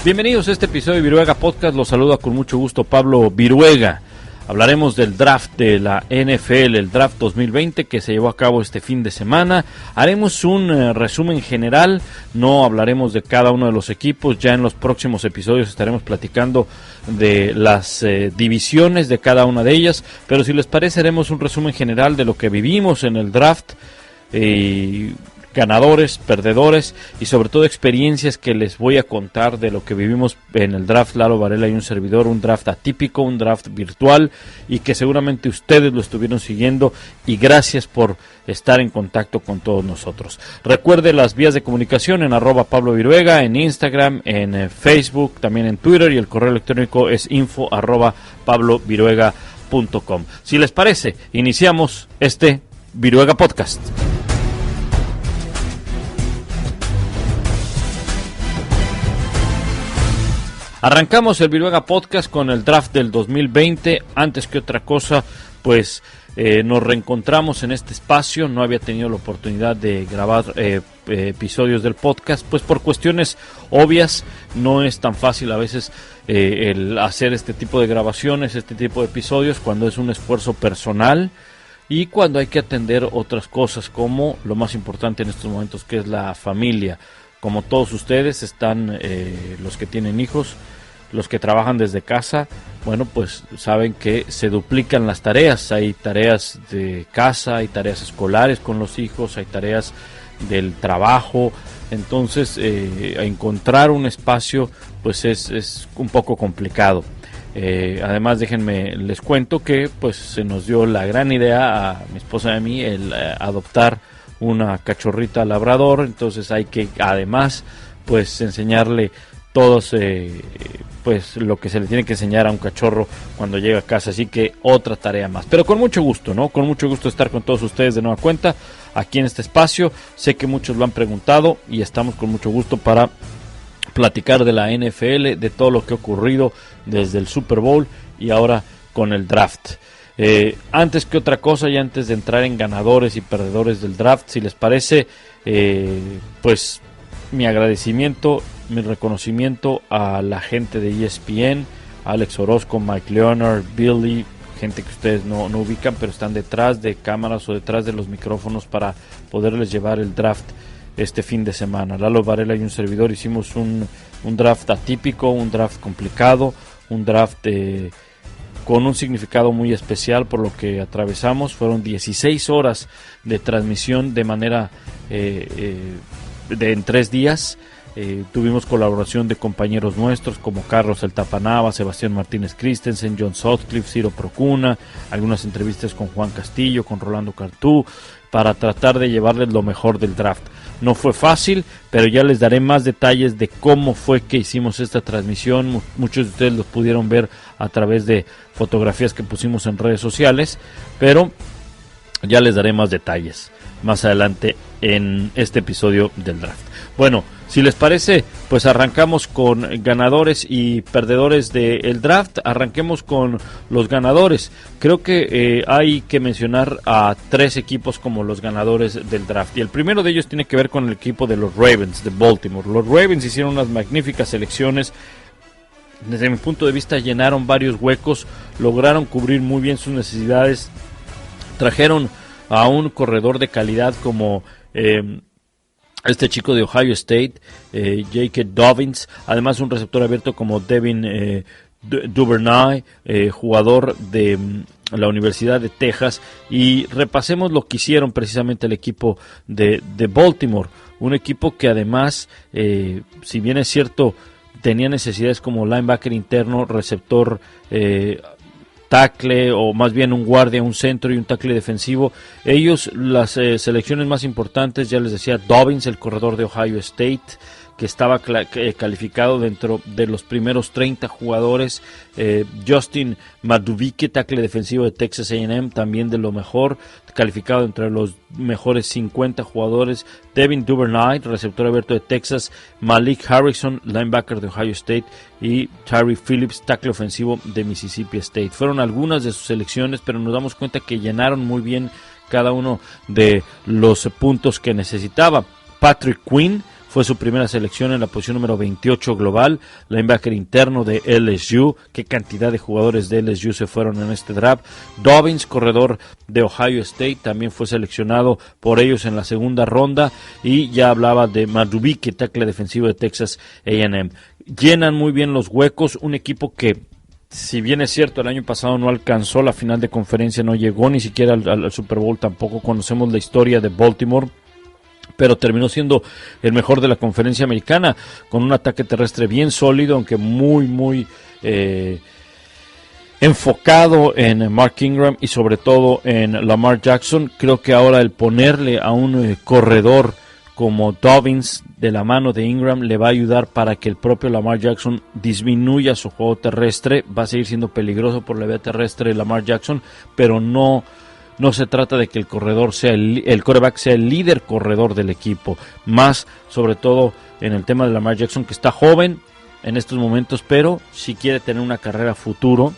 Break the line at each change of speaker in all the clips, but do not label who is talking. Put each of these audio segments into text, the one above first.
Bienvenidos a este episodio de Viruega Podcast, los saluda con mucho gusto Pablo Viruega. Hablaremos del draft de la NFL, el draft 2020 que se llevó a cabo este fin de semana. Haremos un resumen general, no hablaremos de cada uno de los equipos, ya en los próximos episodios estaremos platicando de las divisiones de cada una de ellas, pero si les parece haremos un resumen general de lo que vivimos en el draft, ganadores, perdedores y sobre todo experiencias que les voy a contar de lo que vivimos en el draft. Lalo Varela y un servidor, un draft atípico, un draft virtual y que seguramente ustedes lo estuvieron siguiendo, y gracias por estar en contacto con todos nosotros. Recuerde las vías de comunicación en @Pablo Viruega, en Instagram, en Facebook, también en Twitter, y el correo electrónico es info@pabloviruega.com. Si les parece, iniciamos este Viruega Podcast. Arrancamos el Viruega Podcast con el draft del 2020. Antes que otra cosa, pues nos reencontramos en este espacio. No había tenido la oportunidad de grabar episodios del podcast, pues por cuestiones obvias no es tan fácil a veces el hacer este tipo de grabaciones, este tipo de episodios, cuando es un esfuerzo personal y cuando hay que atender otras cosas como lo más importante en estos momentos, que es la familia. Como todos ustedes están los que tienen hijos, los que trabajan desde casa, bueno, pues saben que se duplican las tareas. Hay tareas de casa, hay tareas escolares con los hijos, hay tareas del trabajo. Entonces, encontrar un espacio pues es un poco complicado. Además, déjenme les cuento que pues se nos dio la gran idea a mi esposa y a mí el adoptar una cachorrita labrador. Entonces hay que además pues enseñarle todos pues lo que se le tiene que enseñar a un cachorro cuando llega a casa, así que otra tarea más, pero con mucho gusto, ¿no? Con mucho gusto estar con todos ustedes de nueva cuenta aquí en este espacio. Sé que muchos lo han preguntado y estamos con mucho gusto para platicar de la NFL, de todo lo que ha ocurrido desde el Super Bowl y ahora con el draft. Antes que otra cosa y antes de entrar en ganadores y perdedores del draft, si les parece, pues mi agradecimiento, mi reconocimiento a la gente de ESPN, Alex Orozco, Mike Leonard, Billy, gente que ustedes no ubican, pero están detrás de cámaras o detrás de los micrófonos para poderles llevar el draft este fin de semana. Lalo Varela y un servidor hicimos un draft atípico, un draft complicado, un draft con un significado muy especial por lo que atravesamos. Fueron 16 horas de transmisión de manera en 3 días. Tuvimos colaboración de compañeros nuestros como Carlos El Tapanaba, Sebastián Martínez Christensen, John Sutcliffe, Ciro Procuna, algunas entrevistas con Juan Castillo, con Rolando Cartú, para tratar de llevarles lo mejor del draft. No fue fácil, pero ya les daré más detalles de cómo fue que hicimos esta transmisión. Muchos de ustedes lo pudieron ver a través de fotografías que pusimos en redes sociales, pero ya les daré más detalles más adelante en este episodio del draft. Bueno, si les parece, pues arrancamos con ganadores y perdedores del draft. Arranquemos con los ganadores. Creo que hay que mencionar a 3 equipos como los ganadores del draft. Y el primero de ellos tiene que ver con el equipo de los Ravens de Baltimore. Los Ravens hicieron unas magníficas selecciones. Desde mi punto de vista llenaron varios huecos, lograron cubrir muy bien sus necesidades. Trajeron a un corredor de calidad como este chico de Ohio State, J.K. Dobbins, además un receptor abierto como Devin Duvernay, jugador de la Universidad de Texas, y repasemos lo que hicieron precisamente el equipo de Baltimore, un equipo que además, si bien es cierto, tenía necesidades como linebacker interno, receptor, tackle, o más bien un guardia, un centro y un tackle defensivo. Ellos, las selecciones más importantes, ya les decía, Dobbins, el corredor de Ohio State, que estaba calificado dentro de los primeros 30 jugadores. Justin Madubuike, tackle defensivo de Texas A&M, también de lo mejor, calificado entre los mejores 50 jugadores. Devin Duvernay, receptor abierto de Texas. Malik Harrison, linebacker de Ohio State. Y Tyree Phillips, tackle ofensivo de Mississippi State. Fueron algunas de sus selecciones, pero nos damos cuenta que llenaron muy bien cada uno de los puntos que necesitaba. Patrick Quinn fue su primera selección en la posición número 28 global, linebacker interno de LSU. Qué cantidad de jugadores de LSU se fueron en este draft. Dobbins, corredor de Ohio State, también fue seleccionado por ellos en la segunda ronda, y ya hablaba de Madubuike, tackle defensivo de Texas A&M. Llenan muy bien los huecos, un equipo que, si bien es cierto, el año pasado no alcanzó la final de conferencia, no llegó ni siquiera al Super Bowl, tampoco conocemos la historia de Baltimore, pero terminó siendo el mejor de la conferencia americana, con un ataque terrestre bien sólido, aunque muy enfocado en Mark Ingram y sobre todo en Lamar Jackson. Creo que ahora el ponerle a un corredor como Dobbins de la mano de Ingram le va a ayudar para que el propio Lamar Jackson disminuya su juego terrestre. Va a seguir siendo peligroso por la vía terrestre Lamar Jackson, pero no se trata de que el corredor sea el quarterback sea el líder corredor del equipo, más sobre todo en el tema de Lamar Jackson, que está joven en estos momentos, pero si quiere tener una carrera futuro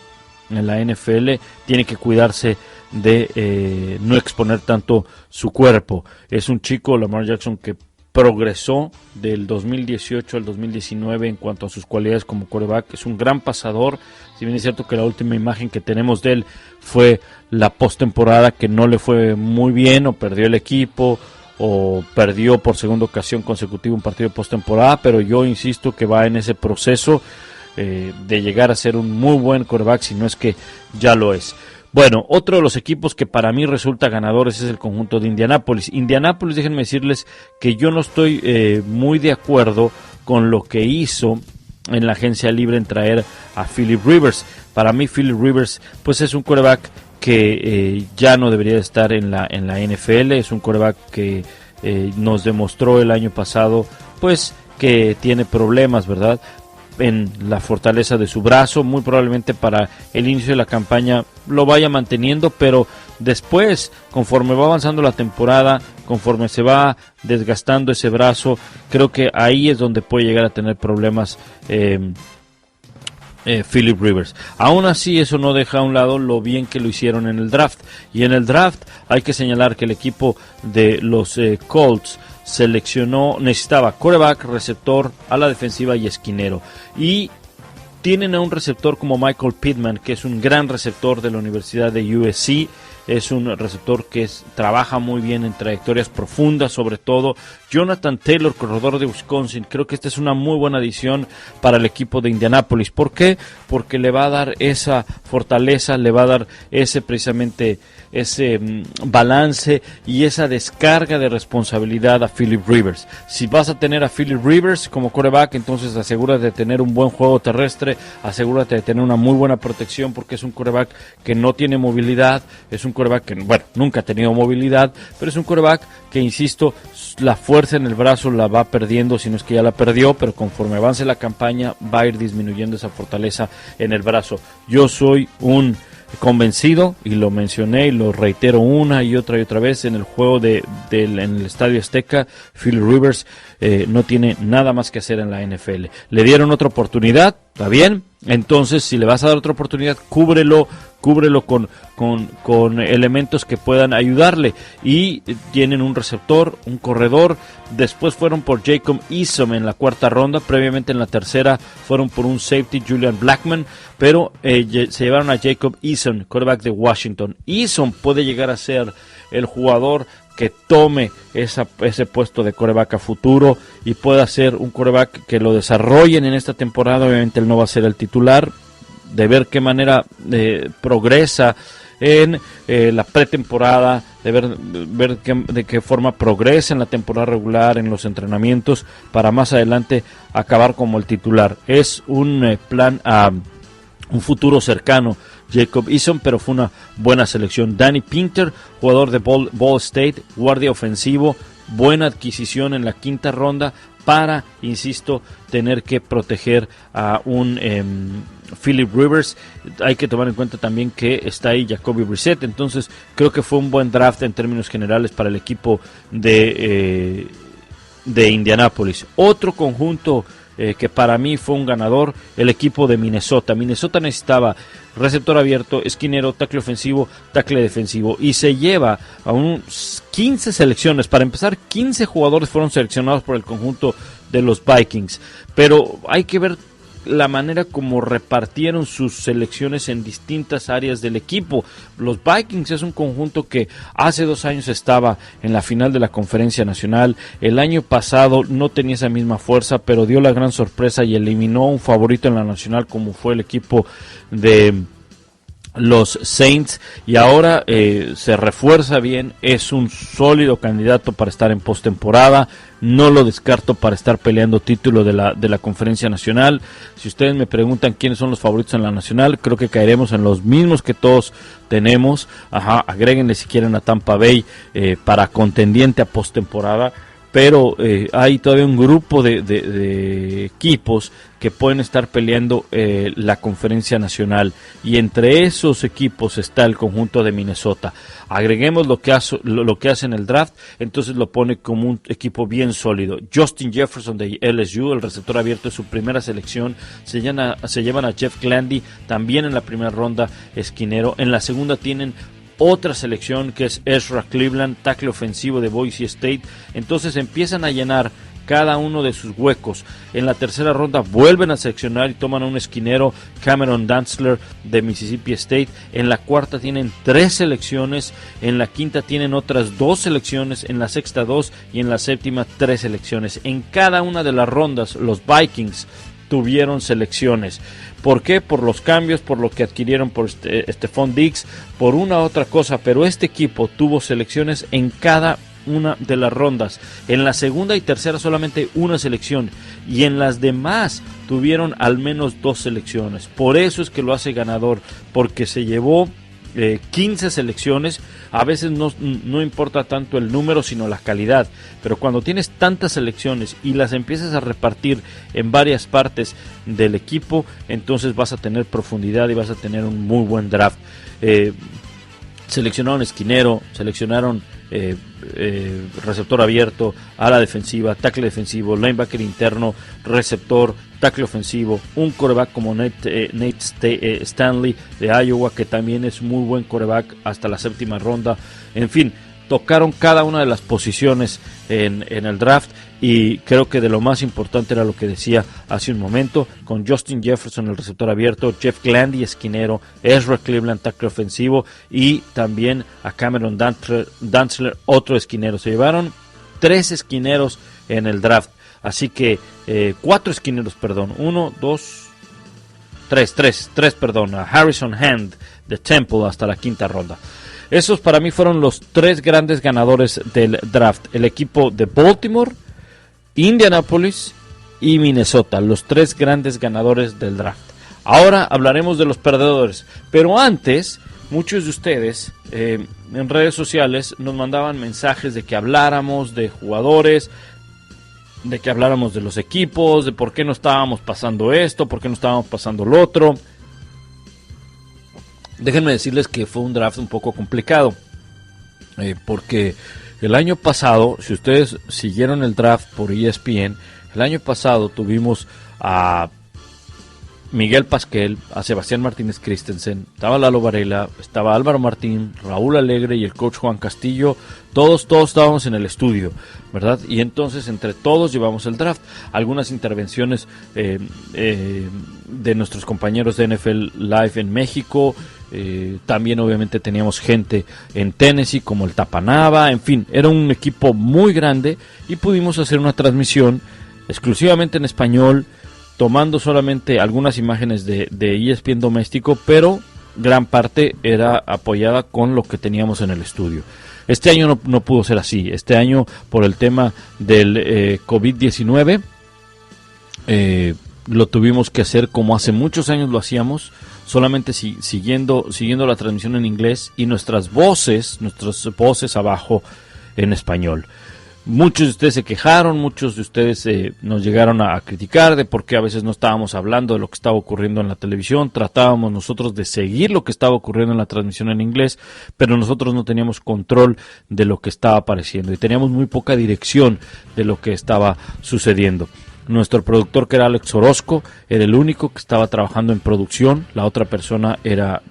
en la NFL, tiene que cuidarse de no exponer tanto su cuerpo. Es un chico, Lamar Jackson, que progresó del 2018 al 2019 en cuanto a sus cualidades como quarterback. Es un gran pasador, si bien es cierto que la última imagen que tenemos de él fue la postemporada, que no le fue muy bien, o perdió el equipo, o perdió por segunda ocasión consecutiva un partido de postemporada, pero yo insisto que va en ese proceso de llegar a ser un muy buen quarterback, si no es que ya lo es. Bueno, otro de los equipos que para mí resulta ganadores es el conjunto de Indianápolis. Indianápolis, déjenme decirles que yo no estoy muy de acuerdo con lo que hizo en la agencia libre en traer a Philip Rivers. Para mí Philip Rivers pues es un quarterback que ya no debería estar en la NFL. Es un quarterback que nos demostró el año pasado pues que tiene problemas, ¿verdad?, en la fortaleza de su brazo. Muy probablemente para el inicio de la campaña lo vaya manteniendo, pero después, conforme va avanzando la temporada, conforme se va desgastando ese brazo, creo que ahí es donde puede llegar a tener problemas Philip Rivers. Aún así, eso no deja a un lado lo bien que lo hicieron en el draft, y en el draft hay que señalar que el equipo de los Colts necesitaba quarterback, receptor, ala defensiva y esquinero, y tienen a un receptor como Michael Pittman, que es un gran receptor de la Universidad de USC. Es un receptor que trabaja muy bien en trayectorias profundas, sobre todo. Jonathan Taylor, corredor de Wisconsin, creo que esta es una muy buena adición para el equipo de Indianápolis. ¿Por qué? Porque le va a dar esa fortaleza, le va a dar precisamente ese balance y esa descarga de responsabilidad a Philip Rivers. Si vas a tener a Philip Rivers como quarterback, entonces asegúrate de tener un buen juego terrestre, asegúrate de tener una muy buena protección, porque es un quarterback que no tiene movilidad, es un quarterback que, bueno, nunca ha tenido movilidad, pero es un quarterback que, insisto, la fuerza en el brazo la va perdiendo, si no es que ya la perdió, pero conforme avance la campaña va a ir disminuyendo esa fortaleza en el brazo. Yo soy un convencido, y lo mencioné y lo reitero una y otra vez, en el juego en el Estadio Azteca, Philip Rivers no tiene nada más que hacer en la NFL. Le dieron otra oportunidad, está bien, entonces si le vas a dar otra oportunidad, cúbrelo con elementos que puedan ayudarle, y tienen un receptor, un corredor. Después fueron por Jacob Eason en la cuarta ronda, previamente en la tercera fueron por un safety, Julian Blackman, pero se llevaron a Jacob Eason, quarterback de Washington. Eason puede llegar a ser el jugador que tome ese puesto de quarterback a futuro y pueda ser un quarterback que lo desarrollen en esta temporada. Obviamente él no va a ser el titular, de ver qué manera progresa en la pretemporada, de ver de qué forma progresa en la temporada regular, en los entrenamientos, para más adelante acabar como el titular. Es un plan a un futuro cercano Jacob Eason, pero fue una buena selección. Danny Pinter, jugador de Ball State, guardia ofensivo, buena adquisición en la quinta ronda para, insisto, tener que proteger a un Philip Rivers. Hay que tomar en cuenta también que está ahí Jacoby Brissett, entonces creo que fue un buen draft en términos generales para el equipo de Indianápolis. Otro conjunto que para mí fue un ganador, el equipo de Minnesota. Minnesota necesitaba receptor abierto, esquinero, tackle ofensivo, tackle defensivo, y se lleva a 15 selecciones. Para empezar, 15 jugadores fueron seleccionados por el conjunto de los Vikings, pero hay que ver la manera como repartieron sus selecciones en distintas áreas del equipo. Los Vikings es un conjunto que hace 2 años estaba en la final de la Conferencia Nacional. El año pasado no tenía esa misma fuerza, pero dio la gran sorpresa y eliminó un favorito en la Nacional, como fue el equipo de los Saints, y ahora se refuerza bien. Es un sólido candidato para estar en postemporada. No lo descarto para estar peleando título de la Conferencia Nacional. Si ustedes me preguntan quiénes son los favoritos en la Nacional, creo que caeremos en los mismos que todos tenemos. Agréguenle si quieren a Tampa Bay para contendiente a postemporada. Pero hay todavía un grupo de equipos que pueden estar peleando la Conferencia Nacional, y entre esos equipos está el conjunto de Minnesota. Agreguemos lo que hace en el draft, entonces lo pone como un equipo bien sólido. Justin Jefferson de LSU, el receptor abierto, es su primera selección. Se llevan a Jeff Gladney, también en la primera ronda, esquinero. En la segunda tienen otra selección que es Ezra Cleveland, tackle ofensivo de Boise State. Entonces empiezan a llenar cada uno de sus huecos. En la tercera ronda vuelven a seleccionar y toman a un esquinero, Cameron Dantzler de Mississippi State. En la cuarta tienen 3 selecciones, en la quinta tienen otras 2 selecciones, en la sexta 2 y en la séptima 3 selecciones. En cada una de las rondas los Vikings tuvieron selecciones. ¿Por qué? Por los cambios, por lo que adquirieron por Stephon Diggs, por una u otra cosa, pero este equipo tuvo selecciones en cada una de las rondas. En la segunda y tercera solamente una selección, y en las demás tuvieron al menos 2 selecciones. Por eso es que lo hace ganador, porque se llevó 15 selecciones. A veces no importa tanto el número, sino la calidad, pero cuando tienes tantas selecciones y las empiezas a repartir en varias partes del equipo, entonces vas a tener profundidad y vas a tener un muy buen draft. Seleccionaron esquinero, seleccionaron receptor abierto, ala defensiva, tackle defensivo, linebacker interno, receptor, tackle ofensivo, un quarterback como Nate Stanley de Iowa, que también es muy buen quarterback, hasta la séptima ronda. En fin, tocaron cada una de las posiciones en el draft, y creo que de lo más importante era lo que decía hace un momento, con Justin Jefferson, el receptor abierto, Jeff Gladney, esquinero, Ezra Cleveland, tackle ofensivo, y también a Cameron Dantzler, otro esquinero. Se llevaron 3 esquineros en el draft, así que 4 esquineros, perdón, 3, a Harrison Hand de Temple hasta la quinta ronda. Esos para mí fueron los 3 grandes ganadores del draft: el equipo de Baltimore, Indianapolis y Minnesota, los 3 grandes ganadores del draft. Ahora hablaremos de los perdedores, pero antes, muchos de ustedes en redes sociales nos mandaban mensajes de que habláramos de jugadores, de que habláramos de los equipos, de por qué no estábamos pasando esto, por qué no estábamos pasando lo otro. Déjenme decirles que fue un draft un poco complicado, porque el año pasado, si ustedes siguieron el draft por ESPN, el año pasado tuvimos a Miguel Pasquel, a Sebastián Martínez Christensen, estaba Lalo Varela, estaba Álvaro Martín, Raúl Alegre y el coach Juan Castillo. Todos estábamos en el estudio, ¿verdad? Y entonces entre todos llevamos el draft. Algunas intervenciones de nuestros compañeros de NFL Live en México. También obviamente teníamos gente en Tennessee como el Tapanava. En fin, era un equipo muy grande y pudimos hacer una transmisión exclusivamente en español, tomando solamente algunas imágenes de ESPN doméstico, pero gran parte era apoyada con lo que teníamos en el estudio. Este año no pudo ser así. Este año, por el tema del COVID-19, lo tuvimos que hacer como hace muchos años lo hacíamos, solamente siguiendo la transmisión en inglés y nuestras voces abajo en español. Muchos de ustedes se quejaron, muchos de ustedes nos llegaron a criticar de por qué a veces no estábamos hablando de lo que estaba ocurriendo en la televisión. Tratábamos nosotros de seguir lo que estaba ocurriendo en la transmisión en inglés, pero nosotros no teníamos control de lo que estaba apareciendo y teníamos muy poca dirección de lo que estaba sucediendo. Nuestro productor, que era Alex Orozco, era el único que estaba trabajando en producción. La otra persona era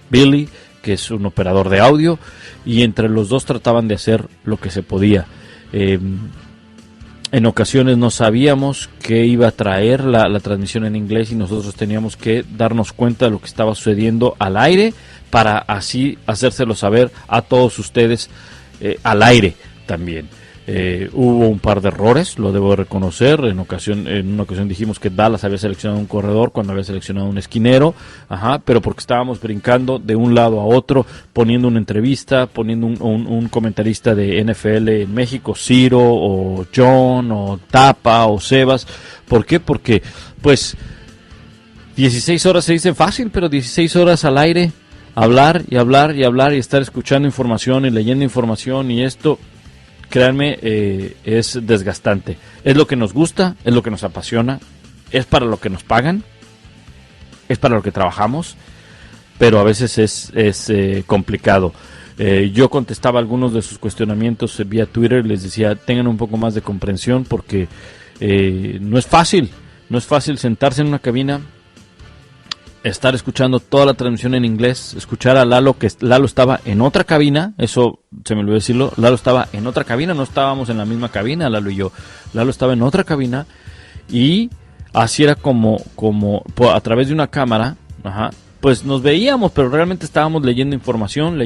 Billy, que es un operador de audio, y entre los dos trataban de hacer lo que se podía. En ocasiones no sabíamos qué iba a traer la transmisión en inglés y nosotros teníamos que darnos cuenta de lo que estaba sucediendo al aire para así hacérselo saber a todos ustedes al aire también. Hubo un par de errores, lo debo reconocer. En una ocasión dijimos que Dallas había seleccionado un corredor cuando había seleccionado un esquinero, pero porque estábamos brincando de un lado a otro, poniendo una entrevista, poniendo un comentarista de NFL en México, Ciro o John o Tapa o Sebas. ¿Por qué? Porque pues 16 horas se dicen fácil, pero 16 horas al aire, hablar y hablar y hablar y estar escuchando información y leyendo información, y esto, créanme, es desgastante. Es lo que nos gusta, es lo que nos apasiona, es para lo que nos pagan, es para lo que trabajamos, pero a veces es complicado. Yo contestaba algunos de sus cuestionamientos vía Twitter, les decía, tengan un poco más de comprensión porque no es fácil sentarse en una cabina, estar escuchando toda la transmisión en inglés, escuchar a Lalo, que Lalo estaba en otra cabina, eso se me olvidó decirlo, Lalo estaba en otra cabina, no estábamos en la misma cabina, Lalo y yo, Lalo estaba en otra cabina, y así era como a través de una cámara, pues nos veíamos, pero realmente estábamos leyendo información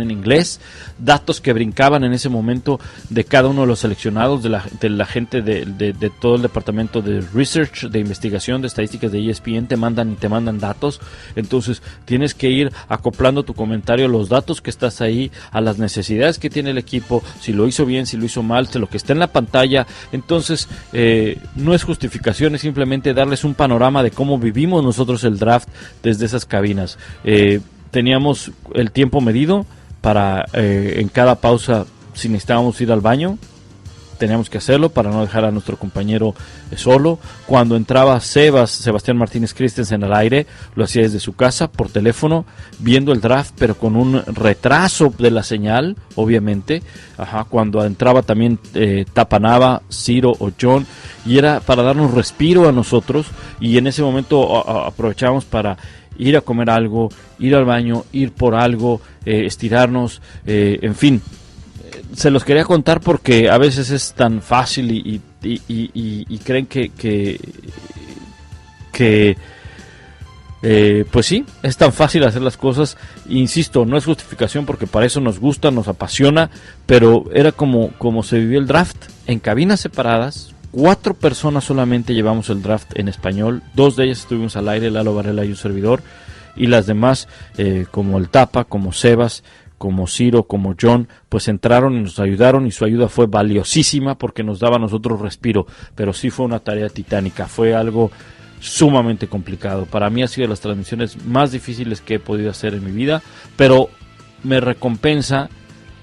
en inglés, datos que brincaban en ese momento de cada uno de los seleccionados, de la gente de todo el departamento de research, de investigación, de estadísticas de ESPN, te mandan datos. Entonces tienes que ir acoplando tu comentario a los datos que estás ahí, a las necesidades que tiene el equipo, si lo hizo bien, si lo hizo mal, lo que está en la pantalla. Entonces no es justificación, es simplemente darles un panorama de cómo vivimos nosotros el draft desde esas cabinas. Teníamos el tiempo medido para en cada pausa, si necesitábamos ir al baño, teníamos que hacerlo para no dejar a nuestro compañero solo. Cuando entraba Sebastián Martínez Christensen al aire, lo hacía desde su casa por teléfono, viendo el draft, pero con un retraso de la señal, obviamente. Cuando entraba también Tapa Nava, Ciro o John, y era para darnos respiro a nosotros, y en ese momento aprovechábamos para ir a comer algo, ir al baño, ir por algo, estirarnos, en fin. Se los quería contar porque a veces es tan fácil y creen que pues sí, es tan fácil hacer las cosas. Insisto, no es justificación porque para eso nos gusta, nos apasiona, pero era como se vivió el draft, en cabinas separadas. 4 personas solamente llevamos el draft en español, 2 de ellas estuvimos al aire, Lalo Varela y un servidor, y las demás, como el Tapa, como Sebas, como Ciro, como John, pues entraron y nos ayudaron, y su ayuda fue valiosísima porque nos daba a nosotros respiro, pero sí fue una tarea titánica, fue algo sumamente complicado. Para mí ha sido de las transmisiones más difíciles que he podido hacer en mi vida, pero me recompensa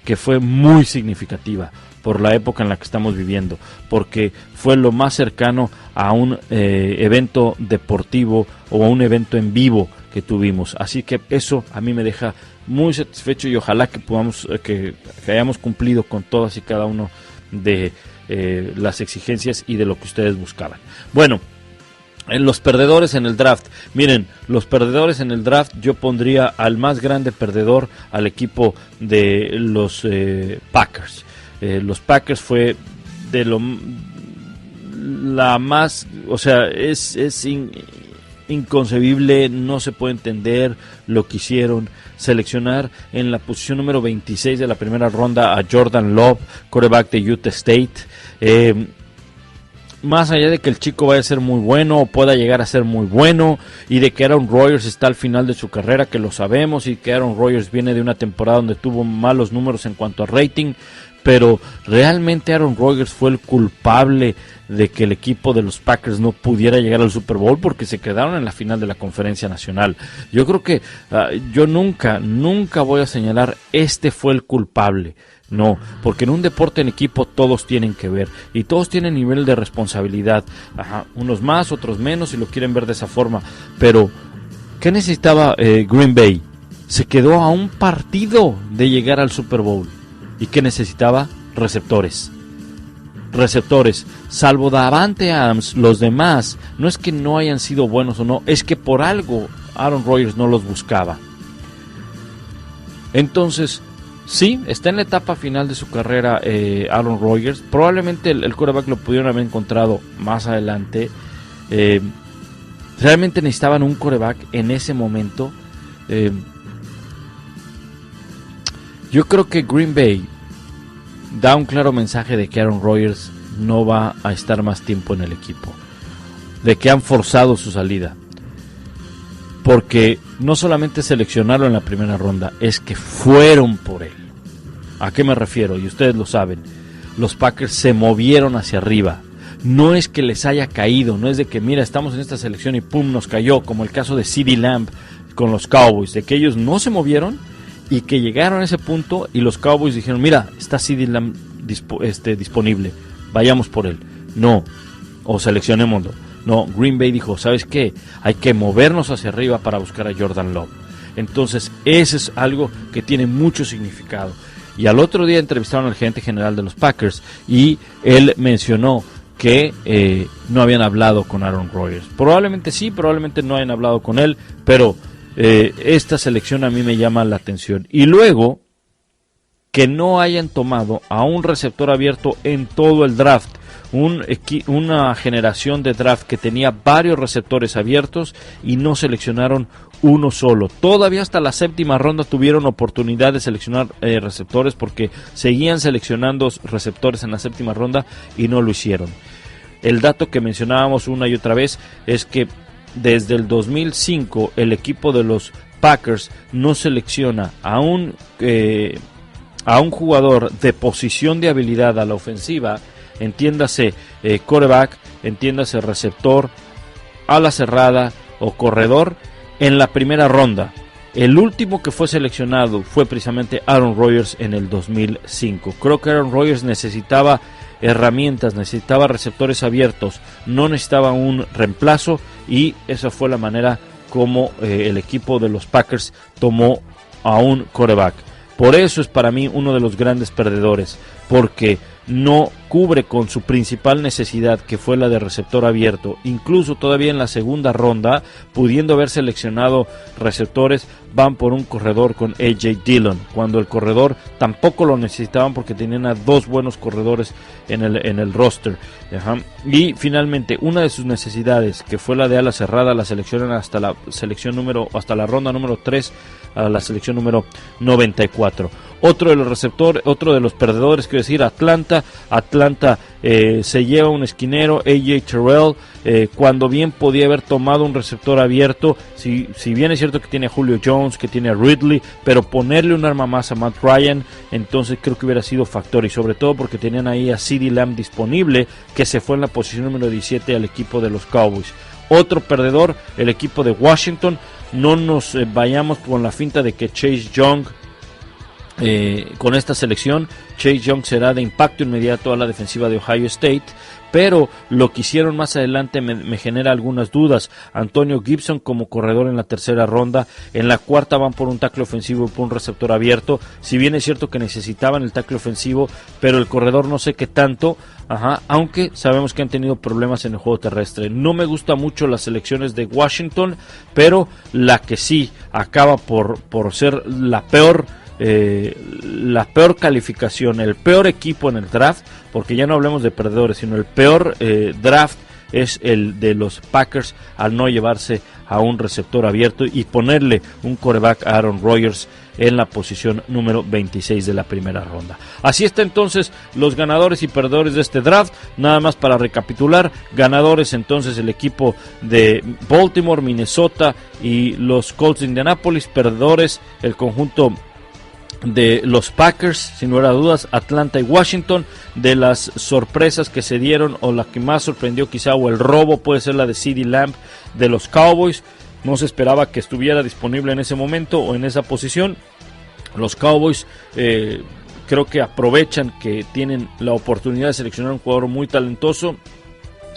que fue muy significativa por la época en la que estamos viviendo, porque fue lo más cercano a un evento deportivo o a un evento en vivo que tuvimos. Así que eso a mí me deja muy satisfecho, y ojalá que podamos que hayamos cumplido con todas y cada uno de las exigencias y de lo que ustedes buscaban. Bueno, los perdedores en el draft. Miren, los perdedores en el draft, yo pondría al más grande perdedor al equipo de los Packers. Los Packers fue de la más, o sea, es inconcebible, no se puede entender lo que hicieron. Seleccionar en la posición número 26 de la primera ronda a Jordan Love, quarterback de Utah State. Más allá de que el chico vaya a ser muy bueno o pueda llegar a ser muy bueno, y de que Aaron Rodgers está al final de su carrera, que lo sabemos, y que Aaron Rodgers viene de una temporada donde tuvo malos números en cuanto a rating, pero realmente Aaron Rodgers fue el culpable de que el equipo de los Packers no pudiera llegar al Super Bowl, porque se quedaron en la final de la Conferencia Nacional. Yo creo que yo nunca voy a señalar este fue el culpable. No, porque en un deporte en equipo todos tienen que ver, y todos tienen nivel de responsabilidad. Unos más, otros menos, si lo quieren ver de esa forma. Pero ¿qué necesitaba Green Bay? Se quedó a un partido de llegar al Super Bowl. ¿Y qué necesitaba? Receptores. receptores, salvo Davante Adams, los demás, no es que no hayan sido buenos o no, es que por algo Aaron Rodgers no los buscaba. Entonces, sí, está en la etapa final de su carrera Aaron Rodgers. Probablemente el quarterback lo pudieron haber encontrado más adelante. Realmente necesitaban un quarterback en ese momento. Yo creo que Green Bay da un claro mensaje de que Aaron Rodgers no va a estar más tiempo en el equipo, de que han forzado su salida, porque no solamente seleccionaron en la primera ronda, es que fueron por él. ¿A qué me refiero? Y ustedes lo saben, los Packers se movieron hacia arriba. No es que les haya caído, no es de que mira, estamos en esta selección y pum, nos cayó, como el caso de CeeDee Lamb con los Cowboys, de que ellos no se movieron y que llegaron a ese punto y los Cowboys dijeron, mira, está CeeDee Lamb disponible, vayamos por él. No, o seleccionémoslo. No, Green Bay dijo, ¿sabes qué? Hay que movernos hacia arriba para buscar a Jordan Love. Entonces, ese es algo que tiene mucho significado. Y al otro día entrevistaron al gerente general de los Packers y él mencionó que no habían hablado con Aaron Rodgers. Probablemente sí, probablemente no hayan hablado con él, pero esta selección a mí me llama la atención. Y luego, que no hayan tomado a un receptor abierto en todo el draft. Una generación de draft que tenía varios receptores abiertos y no seleccionaron uno solo. Todavía hasta la séptima ronda tuvieron oportunidad de seleccionar receptores, porque seguían seleccionando receptores en la séptima ronda y no lo hicieron. El dato que mencionábamos una y otra vez es que desde el 2005 el equipo de los Packers no selecciona a un jugador de posición de habilidad a la ofensiva, entiéndase quarterback, entiéndase receptor, ala cerrada o corredor, en la primera ronda. El último que fue seleccionado fue precisamente Aaron Rodgers en el 2005. Creo que Aaron Rodgers necesitaba herramientas, necesitaba receptores abiertos, no necesitaba un reemplazo, y esa fue la manera como el equipo de los Packers tomó a un quarterback. Por eso es para mí uno de los grandes perdedores, porque no cubre con su principal necesidad, que fue la de receptor abierto. Incluso todavía en la segunda ronda, pudiendo haber seleccionado receptores, van por un corredor con A.J. Dillon, cuando el corredor tampoco lo necesitaban porque tenían a dos buenos corredores en el roster. Ajá. Y finalmente, una de sus necesidades, que fue la de ala cerrada, la seleccionan hasta la ronda número 3, a la selección número 94. Otro de los perdedores, quiero decir, Atlanta se lleva un esquinero, A.J. Terrell, cuando bien podía haber tomado un receptor abierto. Si bien es cierto que tiene a Julio Jones, que tiene a Ridley, pero ponerle un arma más a Matt Ryan, entonces creo que hubiera sido factor, y sobre todo porque tenían ahí a CeeDee Lamb disponible, que se fue en la posición número 17 al equipo de los Cowboys. Otro perdedor, el equipo de Washington. No nos vayamos con la finta de que Chase Young, con esta selección, Chase Young será de impacto inmediato a la defensiva de Ohio State, pero lo que hicieron más adelante me genera algunas dudas. Antonio Gibson como corredor en la tercera ronda, en la cuarta van por un tackle ofensivo y por un receptor abierto. Si bien es cierto que necesitaban el tackle ofensivo, pero el corredor no sé qué tanto, aunque sabemos que han tenido problemas en el juego terrestre. No me gustan mucho las selecciones de Washington, pero la que sí acaba por ser la peor calificación, el peor equipo en el draft, porque ya no hablemos de perdedores, sino el peor draft es el de los Packers, al no llevarse a un receptor abierto y ponerle un quarterback a Aaron Rodgers en la posición número 26 de la primera ronda. Así está entonces los ganadores y perdedores de este draft. Nada más para recapitular: ganadores entonces el equipo de Baltimore, Minnesota y los Colts de Indianapolis; perdedores el conjunto de los Packers, sin lugar a dudas, Atlanta y Washington. De las sorpresas que se dieron, o la que más sorprendió quizá, o el robo, puede ser la de CeeDee Lamb de los Cowboys. No se esperaba que estuviera disponible en ese momento o en esa posición. Los Cowboys creo que aprovechan que tienen la oportunidad de seleccionar un jugador muy talentoso,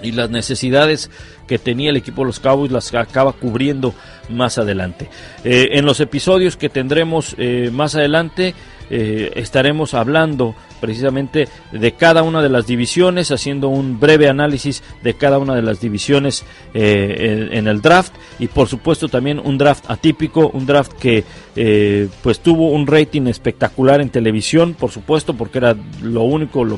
y las necesidades que tenía el equipo de los Cowboys las acaba cubriendo más adelante. En los episodios que tendremos más adelante estaremos hablando precisamente de cada una de las divisiones, haciendo un breve análisis de cada una de las divisiones en el draft, y por supuesto también un draft atípico, un draft que pues tuvo un rating espectacular en televisión, por supuesto, porque era lo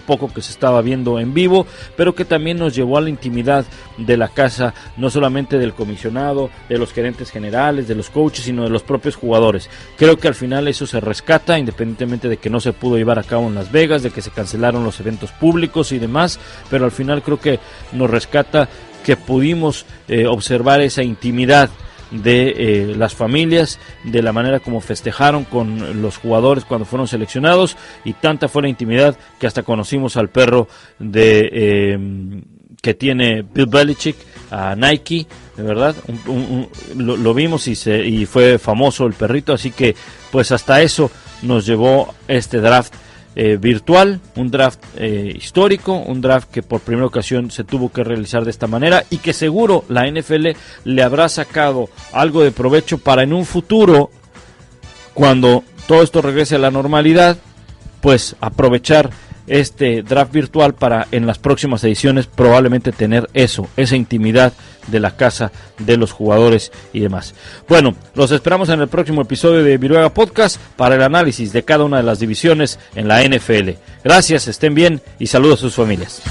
poco que se estaba viendo en vivo, pero que también nos llevó a la intimidad de la casa, no solamente del comisionado, de los gerentes generales, de los coaches, sino de los propios jugadores. Creo que al final eso se rescata, independientemente de que no se pudo llevar a cabo en Las Vegas, de que se cancelaron los eventos públicos y demás, pero al final creo que nos rescata que pudimos observar esa intimidad de las familias, de la manera como festejaron con los jugadores cuando fueron seleccionados, y tanta fue la intimidad que hasta conocimos al perro que tiene Bill Belichick, a Nike, de verdad, lo vimos y fue famoso el perrito, así que pues hasta eso nos llevó este draft virtual, un draft histórico, un draft que por primera ocasión se tuvo que realizar de esta manera, y que seguro la NFL le habrá sacado algo de provecho para en un futuro, cuando todo esto regrese a la normalidad, pues aprovechar este draft virtual para en las próximas ediciones probablemente tener esa intimidad de la casa de los jugadores y demás. Bueno, los esperamos en el próximo episodio de Viruega Podcast para el análisis de cada una de las divisiones en la NFL. Gracias, estén bien y saludos a sus familias.